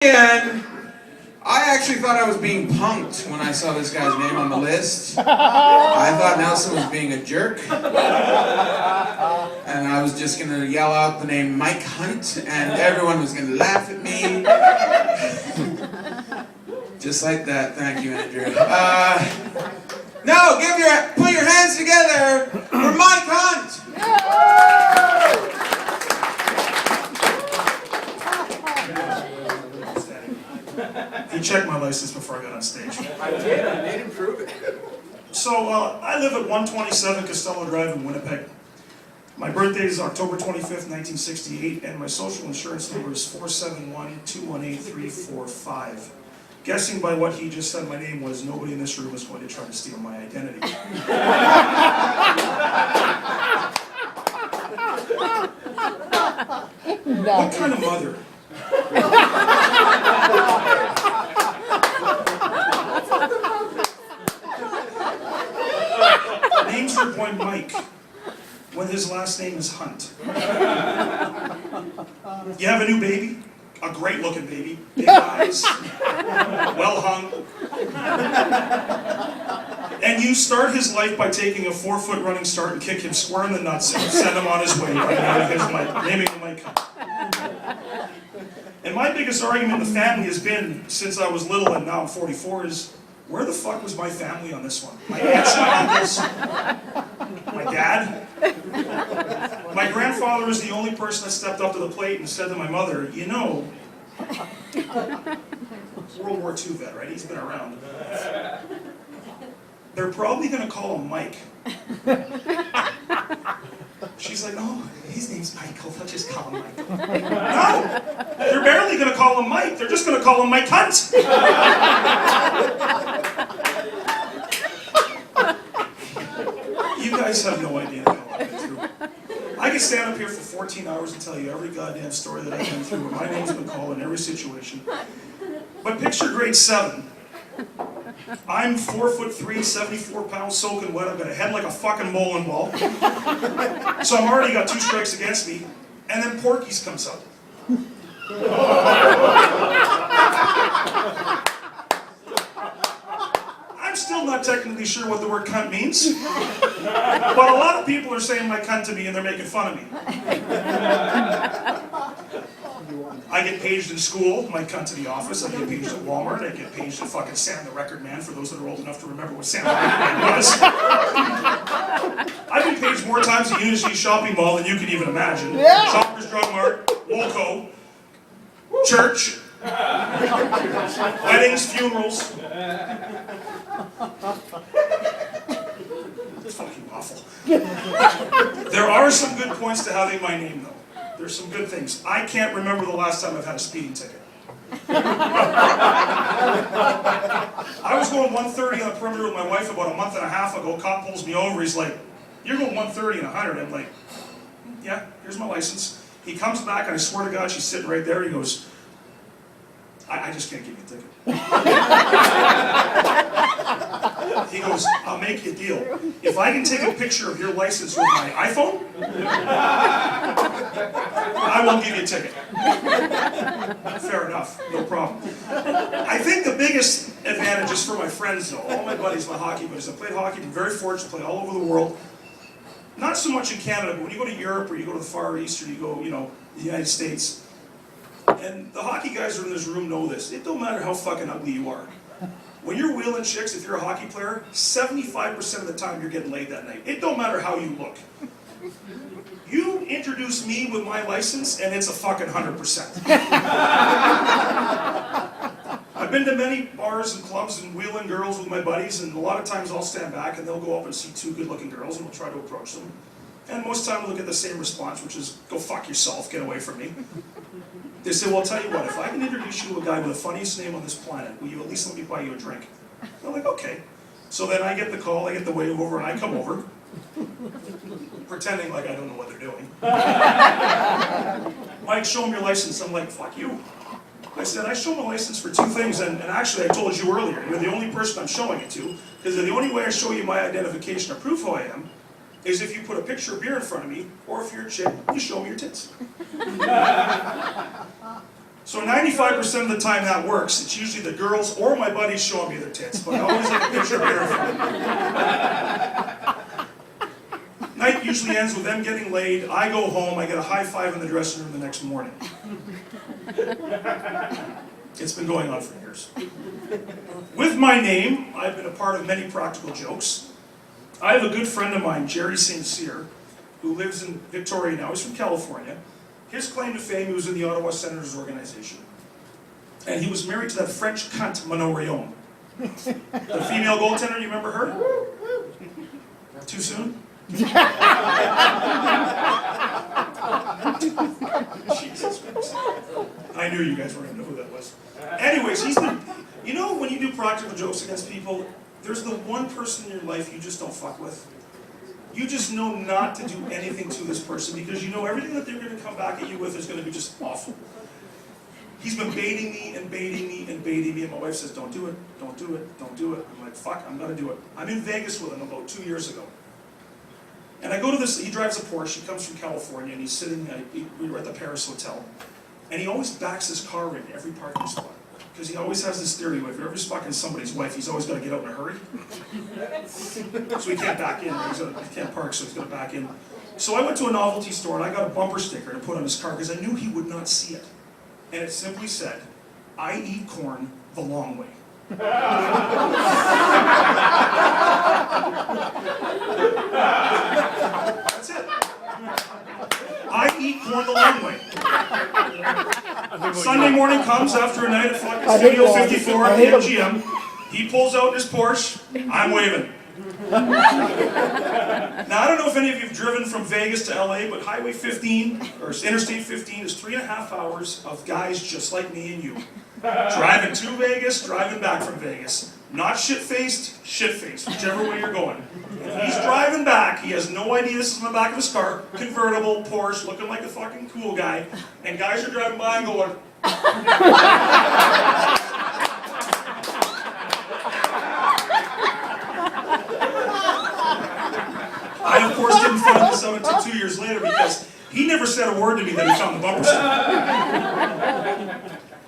And I actually thought I was being punked when I saw this guy's name on the list. I thought Nelson was being a jerk. And I was just going to yell out the name Mike Hunt, and everyone was going to laugh at me. Just like that. Thank you, Andrew. No, put your hands together for Mike Hunt! He checked my license before I got on stage. I did. I made him prove it. So, I live at 127 Costello Drive in Winnipeg. My birthday is October 25th, 1968, and my social insurance number is 471-218-345. Guessing by what he just said my name was, nobody in this room is going to try to steal my identity. What kind of mother? Names their boy Mike when his last name is Hunt. You have a new baby, a great looking baby, big eyes, well hung, and you start his life by taking a 4-foot running start and kick him square in the nuts and send him on his way by naming him Mike Hunt. And my biggest argument in the family has been, since I was little and now I'm 44, is where the fuck was my family on this one? My aunts and uncles? My dad? My grandfather was the only person that stepped up to the plate and said to my mother, you know, World War II vet, right? He's been around. They're probably going to call him Mike. She's like, oh, his name's Michael, they'll just call him Michael. No! They're barely going to call him Mike, they're just going to call him Mike Hunt! You guys have no idea how I've been through. I could stand up here for 14 hours and tell you every goddamn story that I've been through, where my name's been called in every situation. But picture grade 7. I'm 4'3", 74 pounds, soaking wet. I've got a head like a fucking bowling ball. So I'm already got 2 strikes against me. And then Porky's comes up. I'm still not technically sure what the word cunt means. But a lot of people are saying my cunt to me and they're making fun of me. I get paged in school, my cunt to the office. I get paged at Walmart. I get paged at fucking Sam the Record Man, for those that are old enough to remember what Sam the Record Man was. I've been paged more times at Unity Shopping Mall than you can even imagine. Yeah. Shoppers Drug Mart, Woolco, church, weddings, funerals. It's fucking awful. There are some good points to having my name, though. There's some good things. I can't remember the last time I've had a speeding ticket. I was going 130 on the perimeter with my wife about a month and a half ago. Cop pulls me over. He's like, you're going 130 and 100. I'm like, yeah, here's my license. He comes back, and I swear to God, she's sitting right there. He goes, I just can't give you a ticket. He goes, I'll make you a deal. If I can take a picture of your license with my iPhone, I won't give you a ticket. Fair enough, no problem. I think the biggest advantage is for my friends, though. All my buddies, my hockey buddies. I played hockey, been very fortunate, played all over the world. Not so much in Canada, but when you go to Europe or you go to the Far East or you go, the United States, and the hockey guys who are in this room know this. It don't matter how fucking ugly you are. When you're wheeling chicks, if you're a hockey player, 75% of the time you're getting laid that night. It don't matter how you look. You introduce me with my license, and it's a fucking 100%. I've been to many bars and clubs and wheeling girls with my buddies, and a lot of times I'll stand back and they'll go up and see 2 good-looking girls, and we'll try to approach them. And most of the time we'll get the same response, which is, go fuck yourself, get away from me. They say, well, I'll tell you what, if I can introduce you to a guy with the funniest name on this planet, will you at least let me buy you a drink? I'm like, okay. So then I get the call, I get the wave over, and I come over, pretending like I don't know what they're doing. Mike, show him your license. I'm like, fuck you. I said, I show my license for 2 things, and actually I told you earlier, you're the only person I'm showing it to, because the only way I show you my identification or proof who I am is if you put a picture of beer in front of me, or if you're a chick, you show me your tits. So 95% of the time that works. It's usually the girls or my buddies showing me their tits, but I always have a picture of Erin. Night usually ends with them getting laid. I go home, I get a high five in the dressing room the next morning. It's been going on for years. With my name, I've been a part of many practical jokes. I have a good friend of mine, Jerry St. Cyr, who lives in Victoria now. He's from California. His claim to fame, he was in the Ottawa Senators organization. And he was married to that French cunt, Manon Rhéaume. The female goaltender, you remember her? Too soon? Jesus Christ. I knew you guys weren't going to know who that was. Anyways, he's been, you know when you do practical jokes against people, there's the one person in your life you just don't fuck with. You just know not to do anything to this person because you know everything that they're going to come back at you with is going to be just awful. He's been baiting me and baiting me and baiting me, and my wife says, don't do it, don't do it, don't do it. I'm like, fuck, I'm going to do it. I'm in Vegas with him about 2 years ago. And I go to this, he drives a Porsche, he comes from California, and he's sitting, we were at the Paris Hotel. And he always backs his car in every parking spot. Because he always has this theory, if you're ever fucking somebody's wife, he's always got to get out in a hurry. So he can't back in, he can't park, so he's got to back in. So I went to a novelty store and I got a bumper sticker to put on his car because I knew he would not see it. And it simply said, I eat corn the long way. That's it. I eat corn the long way. Sunday morning comes after a night at fucking Studio 54 at the MGM. He pulls out his Porsche. I'm waving. Now, I don't know if any of you have driven from Vegas to LA, but Highway 15, or Interstate 15, is 3.5 hours of guys just like me and you. Driving to Vegas, driving back from Vegas. Not shit-faced, shit-faced, whichever way you're going. If he's driving back, he has no idea this is in the back of his car, convertible, Porsche, looking like a fucking cool guy, and guys are driving by and going, I, of course, didn't find this out until 2 years later because he never said a word to me that he found the bumper sticker.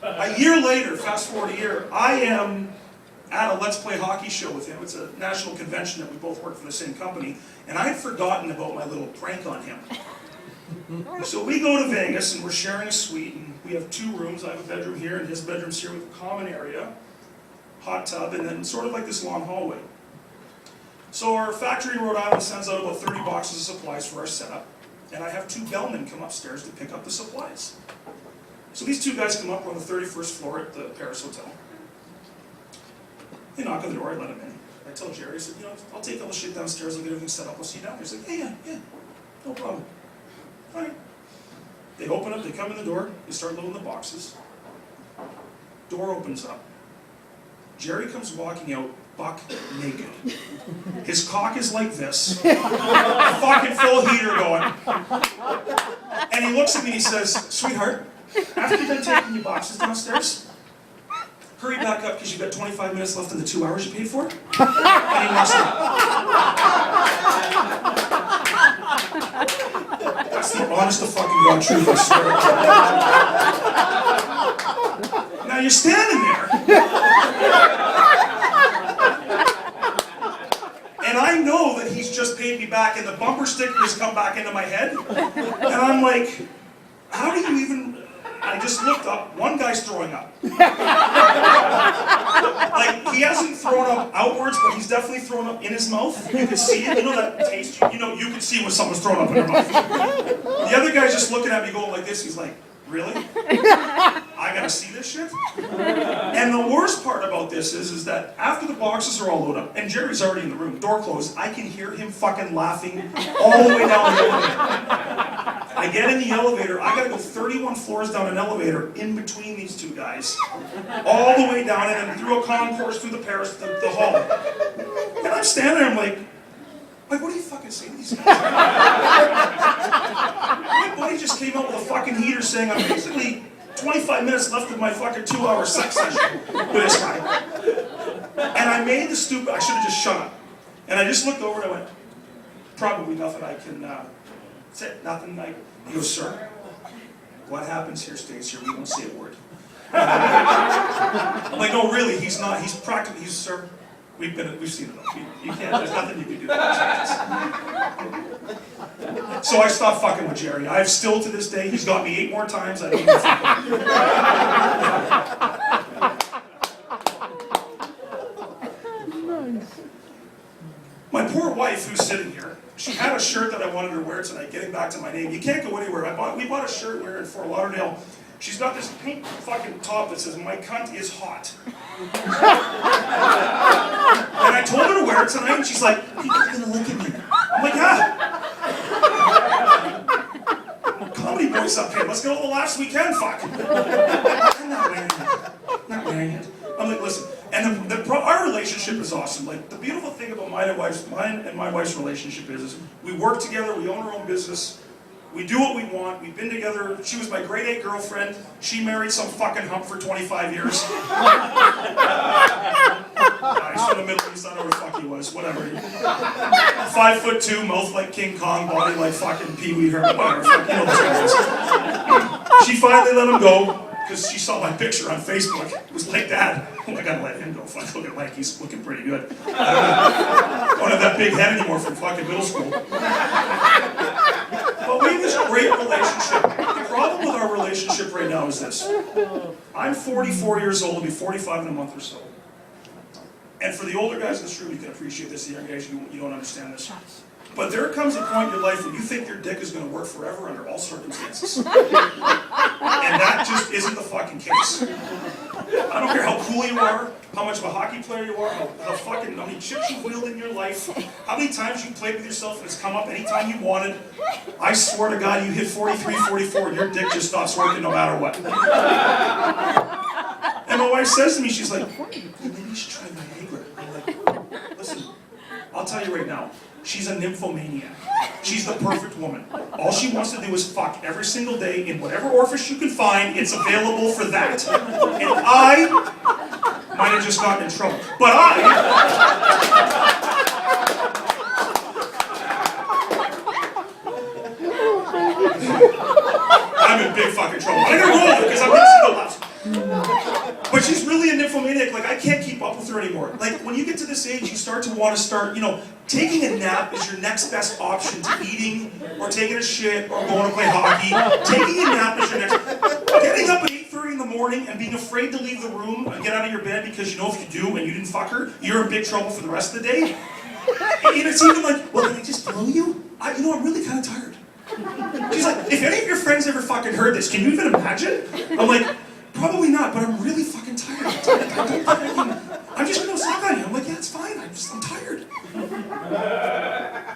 A year later, fast forward a year, I am at a Let's Play Hockey show with him. It's a national convention that we both work for the same company, and I had forgotten about my little prank on him. So we go to Vegas, and we're sharing a suite, and we have 2 rooms. I have a bedroom here, and his bedroom's here with a common area, hot tub, and then sort of like this long hallway. So our factory in Rhode Island sends out about 30 boxes of supplies for our setup, and I have 2 bellmen come upstairs to pick up the supplies. So these 2 guys come up, we're on the 31st floor at the Paris Hotel. They knock on the door, I let them in. I tell Jerry, I said, you know, I'll take all the shit downstairs, I'll get everything set up, I'll see you down there. He's like, yeah, no problem. All right. They open up, they come in the door, they start loading the boxes. Door opens up. Jerry comes walking out, buck naked. His cock is like this. Fucking full heater going. And he looks at me and he says, sweetheart, after you're done taking your boxes downstairs, hurry back up because you've got 25 minutes left in the 2 hours you paid for. And he walks out. That's the honest to fucking God truth, I swear. Now you're standing there. And I know that he's just paid me back and the bumper sticker has come back into my head. And I'm like, how do you even... I just looked up, one guy's throwing up. Like, he hasn't thrown up outwards, but he's definitely thrown up in his mouth. You can see it, you know that taste, you know, you can see when someone's thrown up in their mouth. The other guy's just looking at me going like this, he's like, really? I gotta see this shit? And the worst part about this is that after the boxes are all loaded up, and Jerry's already in the room, door closed, I can hear him fucking laughing all the way down the elevator. I get in the elevator, I gotta go 31 floors down an elevator in between these 2 guys, all the way down and then through a concourse through the Paris, the hall. And I'm standing there, I'm like, what do you fucking say to these guys? My buddy just came out with a fucking heater saying I'm basically 25 minutes left of my fucking 2-hour sex session with this guy. And I made the stupid, I should have just shut up. And I just looked over and I went, probably nothing I can, that's it, nothing. He goes, sir, what happens here stays here, we won't say a word. I'm like, no, really, he's not. He's practically, sir, we've seen it all. You can't, there's nothing you can do. So I stopped fucking with Jerry. I've still to this day, he's got me 8 more times. I don't even My poor wife, who's sitting here, she had a shirt that I wanted her to wear tonight, getting back to my name. You can't go anywhere. We bought a shirt we're in Fort Lauderdale. She's got this pink fucking top that says, "My cunt is hot." And I told her to wear it tonight, and she's like, "People are gonna look at me." I'm like, yeah. Comedy boys up here, let's go to the last weekend, fuck. I'm not wearing it. Not wearing it. I'm like, listen, and our relationship is awesome. Like, the beautiful thing about mine and my wife's relationship is we work together, we own our own business, we do what we want, we've been together. She was my grade 8 girlfriend, she married some fucking hump for 25 years. He's from the Middle East, I don't know where the fuck he was, whatever. 5'2", mouth like King Kong, body like fucking Pee Wee Herman, whatever, fuck, you know those guys. She finally let him go, because she saw my picture on Facebook. It was like that. Oh, I gotta let him go. Fuck, look at Mike, he's looking pretty good. I don't have that big head anymore from fucking middle school. But we have this great relationship. The problem with our relationship right now is this. I'm 44 years old, I'll be 45 in a month or so. And for the older guys in this room, you can appreciate this. The younger guys, you don't understand this. But there comes a point in your life when you think your dick is going to work forever under all circumstances. And that just isn't the fucking case. I don't care how cool you are, how much of a hockey player you are, how many chips you've wheeled in your life, how many times you played with yourself and it's come up anytime you wanted. I swear to God, you hit 43, 44, and your dick just stops working no matter what. And my wife says to me, she's like, maybe you should try Viagra. I'm like, listen, I'll tell you right now. She's a nymphomaniac. She's the perfect woman. All she wants to do is fuck every single day in whatever orifice you can find. It's available for that. And I might have just gotten in trouble. But I'm in big fucking trouble. I'm gonna roll it because I'm gonna see the left. But she's really a nymphomaniac. Like, I can't keep up with her anymore. Like, when you get to this age, you start to want to taking a nap is your next best option to eating, or taking a shit, or going to play hockey. Taking a nap is your next. Getting up at 8:30 in the morning and being afraid to leave the room and get out of your bed because you know if you do and you didn't fuck her, you're in big trouble for the rest of the day. And it's even like, well, can I just blow you? I'm really kind of tired. She's like, if any of your friends ever fucking heard this, can you even imagine? I'm like, probably not, but I'm really fucking tired. I'm just gonna suck on you. I'm like, yeah, it's fine. I'm tired.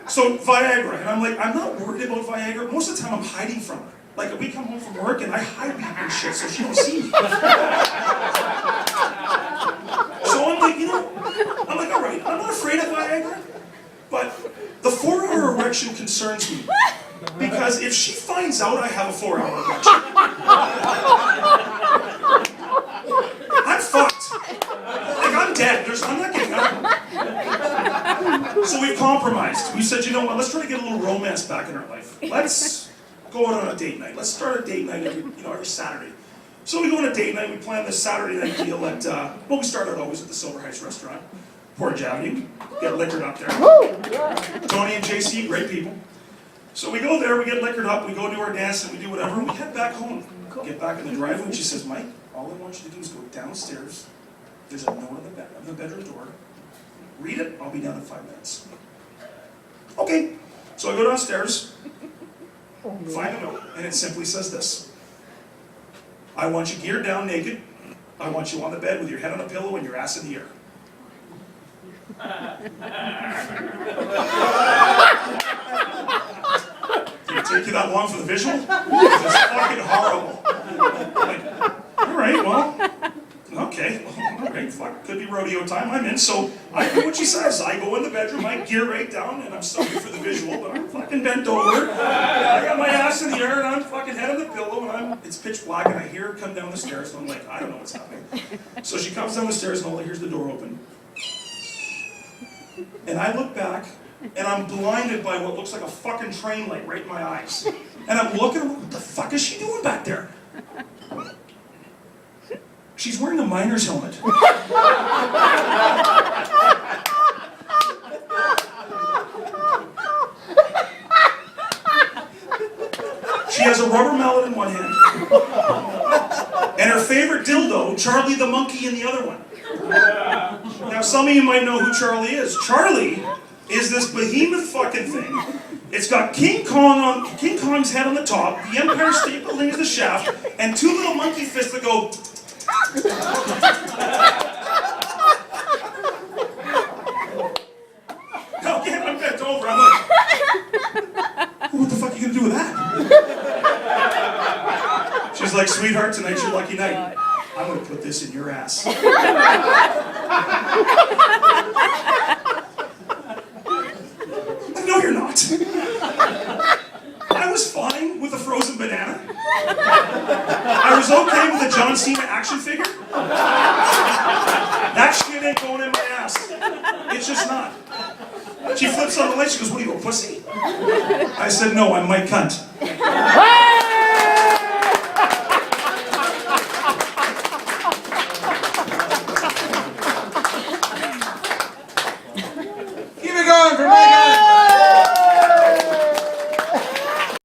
So Viagra, and I'm like, I'm not worried about Viagra. Most of the time, I'm hiding from her. Like, we come home from work and I hide behind her shit so she don't see me. So I'm like, all right, I'm not afraid of Viagra, but the 4-hour erection concerns me. Because if she finds out I have a 4-hour erection, I'm fucked. Like, I'm dead. I'm not getting up. So we've compromised. We said, you know what, let's try to get a little romance back in our life. Let's go out on a date night. Let's start a date night every Saturday. So we go on a date night. We plan this Saturday night deal at, we start out always at the Silver Heights restaurant, Portage Avenue. Get liquored up there. Tony and JC, great people. So we go there, we get liquored up, we go do our dance, and we do whatever, and we head back home. Get back in the driveway, and she says, Mike, all I want you to do is go downstairs. There's a note on the bedroom door. Read it, I'll be down in 5 minutes. Okay. So I go downstairs, find a note, and it simply says this. I want you geared down naked. I want you on the bed with your head on a pillow and your ass in the air. Did it take you that long for the visual? It's fucking horrible. Like, alright, well, okay, alright, fuck, could be rodeo time, I'm in. So I do what she says. I go in the bedroom, I gear right down, and I'm sorry for the visual, but I'm fucking bent over. I got my ass in the air, and I'm fucking head on the pillow, and it's pitch black, and I hear her come down the stairs, and I'm like, I don't know what's happening. So she comes down the stairs, and all I hear is the door open. And I look back, and I'm blinded by what looks like a fucking train light right in my eyes. And I'm looking, what the fuck is she doing back there? She's wearing a miner's helmet. She has a rubber mallet in one hand, and her favorite dildo, Charlie the monkey, in the other one. Now, some of you might know who Charlie is. Charlie is this behemoth fucking thing. It's got King Kong's head on the top, the Empire State Building is the shaft, and two little monkey fists that go. Now, again, I'm bent over. I'm like, what the fuck are you gonna do with that? She's like, sweetheart, tonight's your lucky night. I'm gonna put this in your ass. No, you're not. I was fine with a frozen banana. I was okay with a John Cena action figure. That shit ain't going in my ass. It's just not. She flips on the light, she goes, what are you, a pussy? I said, no, I'm Mike Cunt.